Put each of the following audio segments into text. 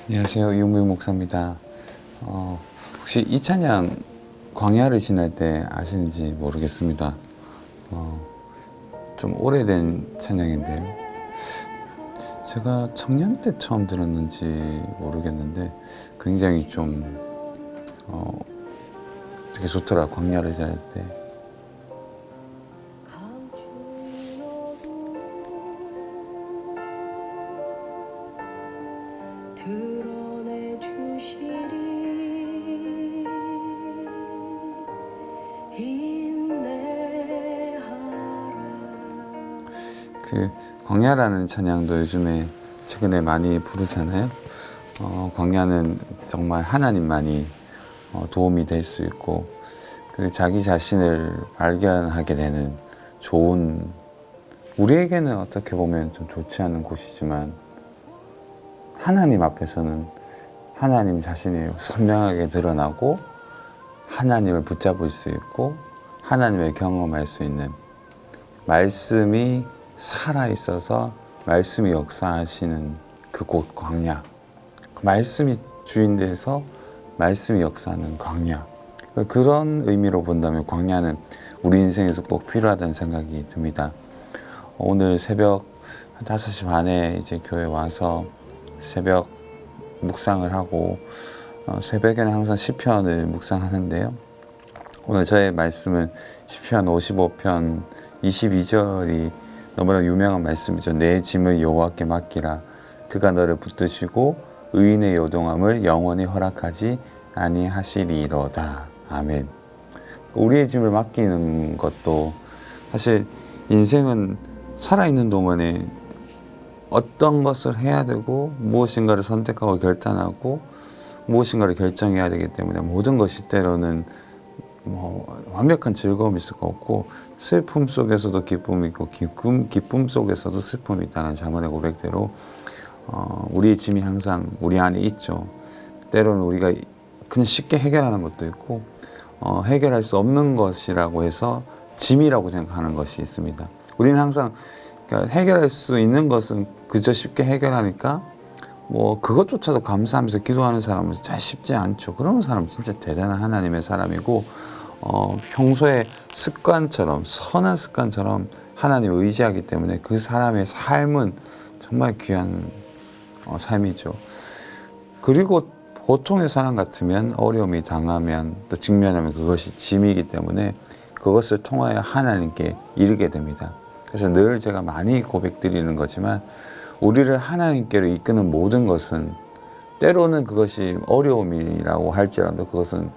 안녕하세요. 유무유 목사입니다. 혹시 이 찬양 광야를 지날 때 아시는지 모르겠습니다. 좀 오래된 찬양인데요. 제가 청년 때 처음 들었는지 모르겠는데 굉장히 좀 되게 좋더라. 광야를 지날 때. 드러내 주시리 인내하라. 그 광야라는 찬양도 요즘에 최근에 많이 부르잖아요. 광야는 정말 하나님만이 도움이 될 수 있고 그 자기 자신을 발견하게 되는 좋은, 우리에게는 어떻게 보면 좀 좋지 않은 곳이지만 하나님 앞에서는 하나님 자신이 선명하게 드러나고 하나님을 붙잡을 수 있고 하나님을 경험할 수 있는, 말씀이 살아있어서 말씀이 역사하시는 그곳 광야, 말씀이 주인돼서 말씀이 역사하는 광야, 그런 의미로 본다면 광야는 우리 인생에서 꼭 필요하다는 생각이 듭니다. 오늘 새벽 한 5시 반에 이제 교회 와서 새벽 묵상을 하고 새벽에는 항상 시편을 묵상하는데요. 오늘 저의 말씀은 시편 55편 22절이 너무나 유명한 말씀이죠. 내 짐을 여호와께 맡기라. 그가 너를 붙드시고 의인의 요동함을 영원히 허락하지 아니하시리로다. 아멘. 우리의 짐을 맡기는 것도 사실 인생은 살아있는 동안에 어떤 것을 해야 되고 무엇인가를 선택하고 결단하고 무엇인가를 결정해야 되기 때문에 모든 것이 때로는 완벽한 즐거움일 수가 없고 슬픔 속에서도 기쁨이 있고 기쁨 속에서도 슬픔이 있다는 자문의 고백대로 우리의 짐이 항상 우리 안에 있죠. 때로는 우리가 그냥 쉽게 해결하는 것도 있고 해결할 수 없는 것이라고 해서 짐이라고 생각하는 것이 있습니다. 우리는 항상 해결할 수 있는 것은 그저 쉽게 해결하니까 그것조차도 감사하면서 기도하는 사람은 잘 쉽지 않죠. 그런 사람은 진짜 대단한 하나님의 사람이고 평소에 습관처럼, 선한 습관처럼 하나님을 의지하기 때문에 그 사람의 삶은 정말 귀한 삶이죠. 그리고 보통의 사람 같으면 어려움이 당하면 또 직면하면 그것이 짐이기 때문에 그것을 통하여 하나님께 이르게 됩니다. 그래서 늘 제가 많이 고백드리는 거지만 우리를 하나님께로 이끄는 모든 것은 때로는 그것이 어려움이라고 할지라도 그것은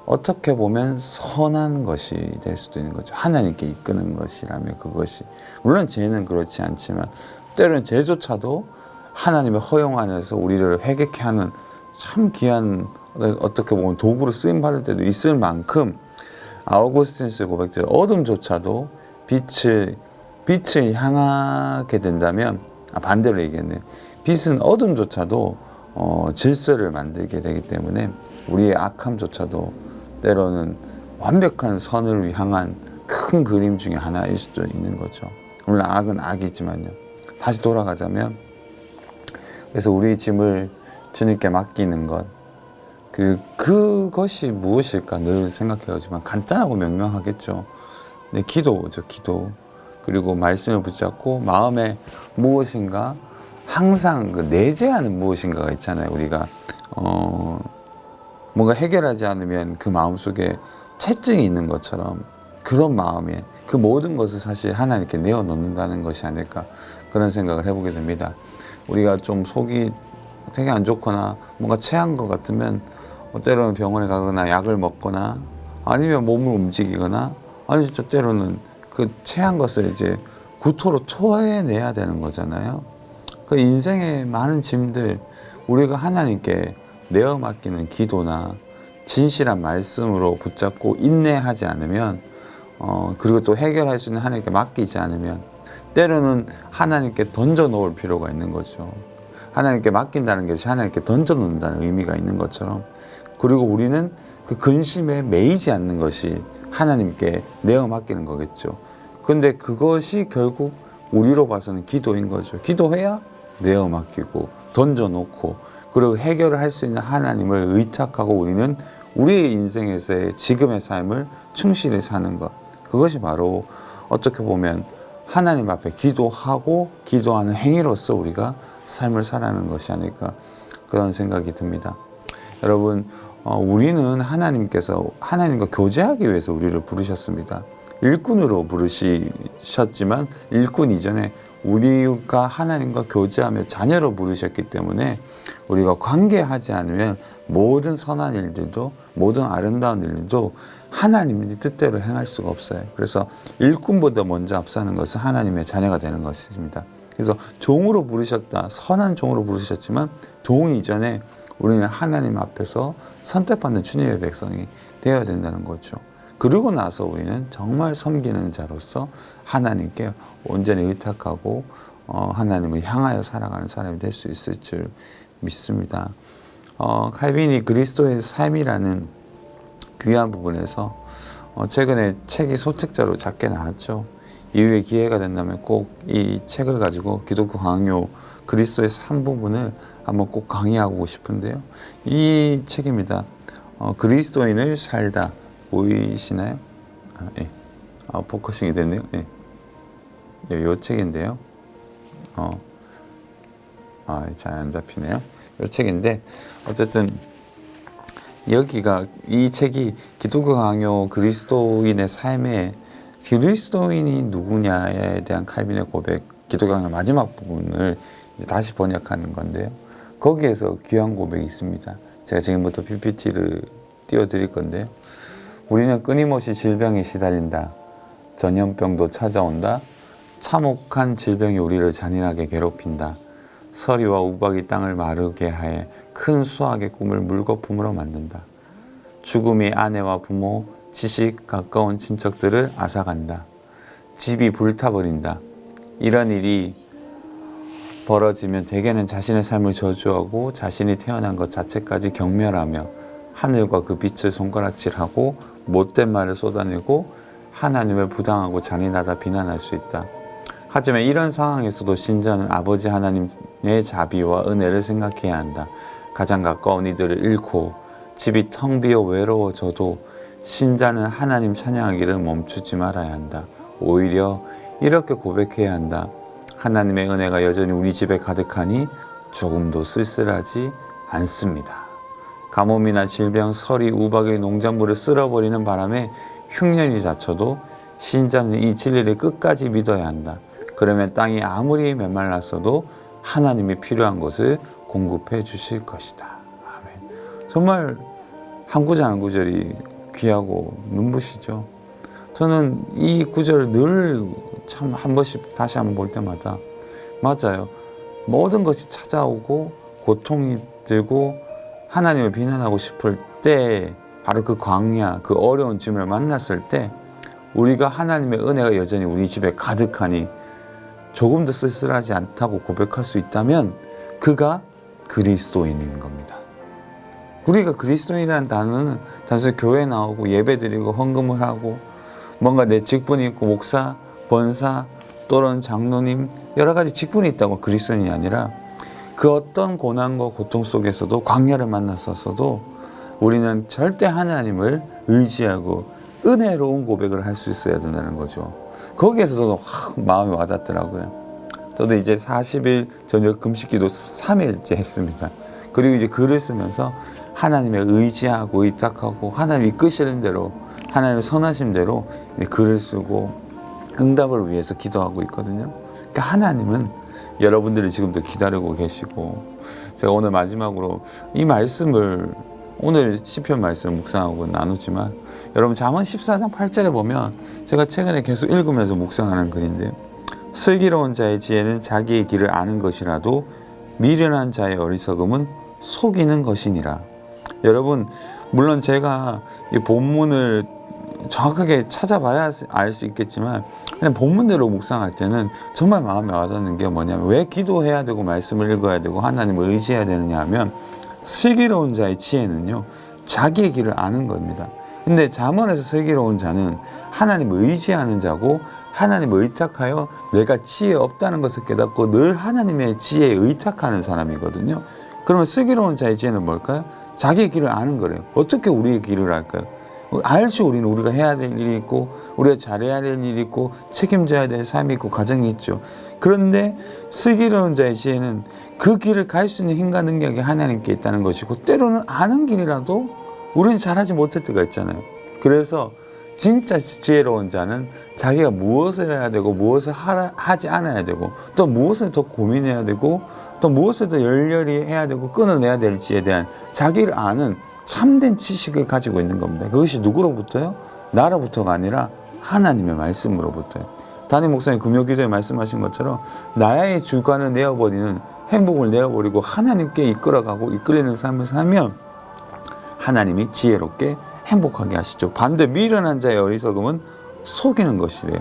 어떻게 보면 선한 것이 될 수도 있는 거죠. 하나님께 이끄는 것이라면 그것이, 물론 죄는 그렇지 않지만 때로는 죄조차도 하나님의 허용 안에서 우리를 회개케 하는 참 귀한, 어떻게 보면 도구로 쓰임 받을 때도 있을 만큼 아우구스티누스의 고백대로 어둠조차도 빛을 향하게 된다면, 반대로 얘기했네. 빛은 어둠조차도 질서를 만들게 되기 때문에 우리의 악함조차도 때로는 완벽한 선을 향한 큰 그림 중에 하나일 수도 있는 거죠. 물론 악은 악이지만요. 다시 돌아가자면, 그래서 우리의 짐을 주님께 맡기는 것, 그것이 무엇일까 늘 생각해오지만 간단하고 명명하겠죠. 네, 기도죠, 기도. 그리고 말씀을 붙잡고 마음에 무엇인가 항상 내재하는 무엇인가가 있잖아요. 우리가 뭔가 해결하지 않으면 그 마음속에 채증이 있는 것처럼 그런 마음에 그 모든 것을 사실 하나님께 내어놓는다는 것이 아닐까, 그런 생각을 해보게 됩니다. 우리가 좀 속이 되게 안 좋거나 뭔가 체한 것 같으면 때로는 병원에 가거나 약을 먹거나 아니면 몸을 움직이거나 아니 진짜 때로는 그 체한 것을 이제 구토로 토해내야 되는 거잖아요. 그 인생의 많은 짐들 우리가 하나님께 내어 맡기는 기도나 진실한 말씀으로 붙잡고 인내하지 않으면 그리고 또 해결할 수 있는 하나님께 맡기지 않으면 때로는 하나님께 던져 놓을 필요가 있는 거죠. 하나님께 맡긴다는 것이 하나님께 던져 놓는다는 의미가 있는 것처럼, 그리고 우리는 그 근심에 매이지 않는 것이 하나님께 내어 맡기는 거겠죠. 근데 그것이 결국 우리로 봐서는 기도인 거죠. 기도해야 내어 맡기고 던져놓고 그리고 해결을 할 수 있는 하나님을 의탁하고 우리는 우리의 인생에서의 지금의 삶을 충실히 사는 것, 그것이 바로 어떻게 보면 하나님 앞에 기도하고 기도하는 행위로서 우리가 삶을 살아가는 것이 아닐까, 그런 생각이 듭니다. 여러분, 우리는 하나님께서 하나님과 교제하기 위해서 우리를 부르셨습니다. 일꾼으로 부르셨지만 일꾼 이전에 우리가 하나님과 교제하며 자녀로 부르셨기 때문에 우리가 관계하지 않으면 모든 선한 일들도, 모든 아름다운 일들도 하나님의 뜻대로 행할 수가 없어요. 그래서 일꾼보다 먼저 앞서는 것은 하나님의 자녀가 되는 것입니다. 그래서 종으로 부르셨다, 선한 종으로 부르셨지만 종 이전에 우리는 하나님 앞에서 선택받는 주님의 백성이 되어야 된다는 거죠. 그러고 나서 우리는 정말 섬기는 자로서 하나님께 온전히 의탁하고 하나님을 향하여 살아가는 사람이 될 수 있을 줄 믿습니다. 칼빈이 그리스도의 삶이라는 귀한 부분에서 최근에 책이 소책자로 작게 나왔죠. 이후에 기회가 된다면 꼭 이 책을 가지고 기독교 강요 그리스도의 삶 부분을 한번 꼭 강의하고 싶은데요. 이 책입니다. 그리스도인을 살다. 보이시나요? 예. 포커싱이 됐네요. 예. 요 책인데요. 잘 안 잡히네요. 요 책인데 어쨌든 여기가 이 책이 기독교 강요 그리스도인의 삶에 그리스도인이 누구냐에 대한 칼빈의 고백, 기독교 강요 마지막 부분을 다시 번역하는 건데요. 거기에서 귀한 고백이 있습니다. 제가 지금부터 PPT를 띄워드릴 건데요. 우리는 끊임없이 질병에 시달린다. 전염병도 찾아온다. 참혹한 질병이 우리를 잔인하게 괴롭힌다. 서리와 우박이 땅을 마르게 하여 큰 수확의 꿈을 물거품으로 만든다. 죽음이 아내와 부모, 지식, 가까운 친척들을 앗아간다. 집이 불타버린다. 이런 일이 벌어지면 대개는 자신의 삶을 저주하고 자신이 태어난 것 자체까지 경멸하며 하늘과 그 빛을 손가락질하고 못된 말을 쏟아내고 하나님을 부당하고 잔인하다 비난할 수 있다. 하지만 이런 상황에서도 신자는 아버지 하나님의 자비와 은혜를 생각해야 한다. 가장 가까운 이들을 잃고 집이 텅 비어 외로워져도 신자는 하나님 찬양하기를 멈추지 말아야 한다. 오히려 이렇게 고백해야 한다. 하나님의 은혜가 여전히 우리 집에 가득하니 조금도 쓸쓸하지 않습니다. 가뭄이나 질병, 서리, 우박의 농작물을 쓸어버리는 바람에 흉년이 닫혀도 신자는 이 진리를 끝까지 믿어야 한다. 그러면 땅이 아무리 메말랐어도 하나님이 필요한 것을 공급해 주실 것이다. 아멘. 정말 한 구절 한 구절이 귀하고 눈부시죠. 저는 이 구절을 늘 참 한 번씩 다시 한번 볼 때마다 맞아요. 모든 것이 찾아오고 고통이 들고 하나님을 비난하고 싶을 때, 바로 그 광야, 그 어려운 짐을 만났을 때 우리가 하나님의 은혜가 여전히 우리 집에 가득하니 조금도 쓸쓸하지 않다고 고백할 수 있다면 그가 그리스도인인 겁니다. 우리가 그리스도인이라는 단어는 단순히 교회에 나오고 예배드리고 헌금을 하고 뭔가 내 직분이 있고 목사, 권사 또는 장로님 여러 가지 직분이 있다고 그리스도인이 아니라 그 어떤 고난과 고통 속에서도 광야를 만났었어도 우리는 절대 하나님을 의지하고 은혜로운 고백을 할 수 있어야 된다는 거죠. 거기에서 저도 확 마음이 와닿더라고요. 저도 이제 40일 저녁 금식기도 3일째 했습니다. 그리고 이제 글을 쓰면서 하나님의 의지하고 의탁하고 하나님 이끄시는 대로 하나님의 선하신 대로 글을 쓰고 응답을 위해서 기도하고 있거든요. 그러니까 하나님은 여러분들이 지금도 기다리고 계시고, 제가 오늘 마지막으로 이 말씀을 오늘 시편 말씀 묵상하고 나누지만 여러분 잠언 14장 8절에 보면 제가 최근에 계속 읽으면서 묵상하는 글인데, 슬기로운 자의 지혜는 자기의 길을 아는 것이라도 미련한 자의 어리석음은 속이는 것이니라. 여러분 물론 제가 이 본문을 정확하게 찾아봐야 알 수 있겠지만 그냥 본문대로 묵상할 때는 정말 마음에 와닿는 게 뭐냐면, 왜 기도해야 되고 말씀을 읽어야 되고 하나님을 의지해야 되느냐 하면, 슬기로운 자의 지혜는요 자기의 길을 아는 겁니다. 근데 잠언에서 슬기로운 자는 하나님을 의지하는 자고 하나님을 의탁하여 내가 지혜 없다는 것을 깨닫고 늘 하나님의 지혜에 의탁하는 사람이거든요. 그러면 슬기로운 자의 지혜는 뭘까요? 자기의 길을 아는 거래요. 어떻게 우리의 길을 알까요? 알지. 우리는 우리가 해야 될 일이 있고 우리가 잘해야 될 일이 있고 책임져야 될 삶이 있고 가정이 있죠. 그런데 슬기로운 자의 지혜는 그 길을 갈 수 있는 힘과 능력이 하나님께 있다는 것이고 때로는 아는 길이라도 우리는 잘하지 못할 때가 있잖아요. 그래서 진짜 지혜로운 자는 자기가 무엇을 해야 되고 무엇을 하지 않아야 되고 또 무엇을 더 고민해야 되고 또 무엇을 더 열렬히 해야 되고 끊어내야 될지에 대한 자기를 아는 참된 지식을 가지고 있는 겁니다. 그것이 누구로부터요? 나로부터가 아니라 하나님의 말씀으로부터요. 담임 목사님 금요기도에 말씀하신 것처럼 나의 주관을 내어버리는 행복을 내어버리고 하나님께 이끌어가고 이끌리는 삶을 살면 하나님이 지혜롭게 행복하게 하시죠. 반대 미련한 자의 어리석음은 속이는 것이래요.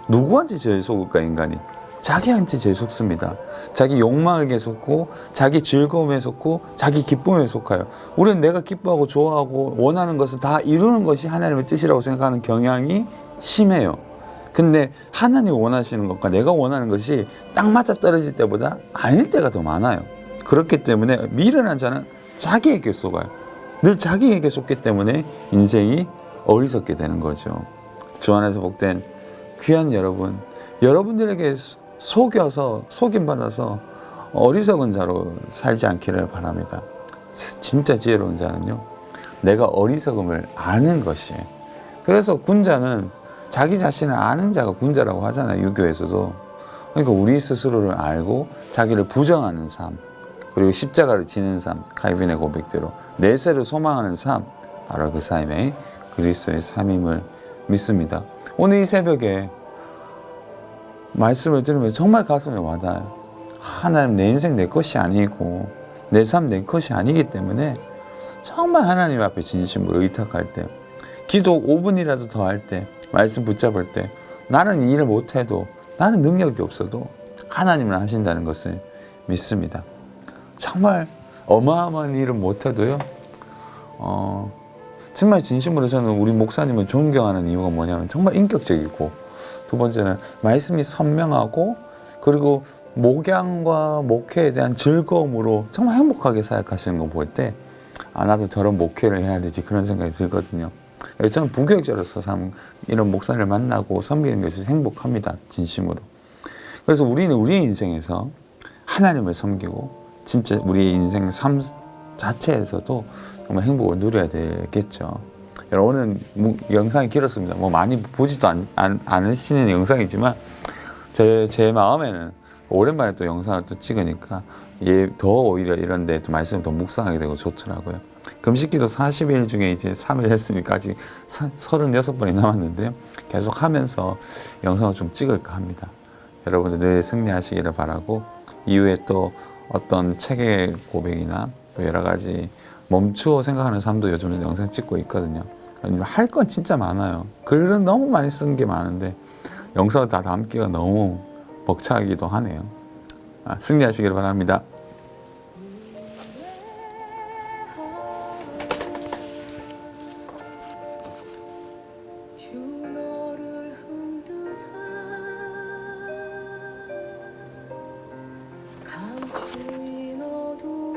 누구한테 제일 속을까 인간이? 자기한테 제일 속습니다. 자기 욕망에게 속고 자기 즐거움에 속고 자기 기쁨에 속아요. 우리는 내가 기뻐하고 좋아하고 원하는 것을 다 이루는 것이 하나님의 뜻이라고 생각하는 경향이 심해요. 근데 하나님이 원하시는 것과 내가 원하는 것이 딱 맞아 떨어질 때보다 아닐 때가 더 많아요. 그렇기 때문에 미련한 자는 자기에게 속아요. 늘 자기에게 속기 때문에 인생이 어리석게 되는 거죠. 주 안에서 복된 귀한 여러분, 여러분들에게 속임받아서 어리석은 자로 살지 않기를 바랍니다. 진짜 지혜로운 자는요, 내가 어리석음을 아는 것이에요. 그래서 군자는 자기 자신을 아는 자가 군자라고 하잖아요. 유교에서도. 그러니까 우리 스스로를 알고 자기를 부정하는 삶, 그리고 십자가를 지는 삶, 칼빈의 고백대로 내세를 소망하는 삶, 바로 그 삶이 그리스도의 삶임을 믿습니다. 오늘 이 새벽에 말씀을 들으면 정말 가슴에 와닿아요. 하나님, 내 인생 내 것이 아니고 내 삶 내 것이 아니기 때문에 정말 하나님 앞에 진심으로 의탁할 때, 기도 5분이라도 더 할 때, 말씀 붙잡을 때, 나는 이 일을 못해도, 나는 능력이 없어도 하나님은 하신다는 것을 믿습니다. 정말 어마어마한 일은 못해도요, 정말 진심으로 저는 우리 목사님을 존경하는 이유가 뭐냐면 정말 인격적이고, 두 번째는 말씀이 선명하고, 그리고 목양과 목회에 대한 즐거움으로 정말 행복하게 사역하시는 거 볼 때, 아, 나도 저런 목회를 해야 되지, 그런 생각이 들거든요. 저는 부교육자로서 이런 목사를 만나고 섬기는 것이 행복합니다, 진심으로. 그래서 우리는 우리의 인생에서 하나님을 섬기고 진짜 우리 인생 삶 자체에서도 정말 행복을 누려야 되겠죠. 여러분, 오늘 영상이 길었습니다. 뭐 많이 보지도 않으시는 영상이지만 제 마음에는 오랜만에 또 영상을 또 찍으니까 더 오히려 이런 데 또 말씀을 더 묵상하게 되고 좋더라고요. 금식기도 40일 중에 이제 3일 했으니까 아직 36번이 남았는데요. 계속 하면서 영상을 좀 찍을까 합니다. 여러분들 늘 승리하시기를 바라고, 이후에 또 어떤 책의 고백이나 또 여러 가지 멈추어 생각하는 삶도 요즘에 영상 찍고 있거든요. 할 건 진짜 많아요. 글은 너무 많이 쓴 게 많은데 영상을 다 담기가 너무 벅차기도 하네요. 승리하시기를 바랍니다. 주 너를 흔드사 감추인 어둠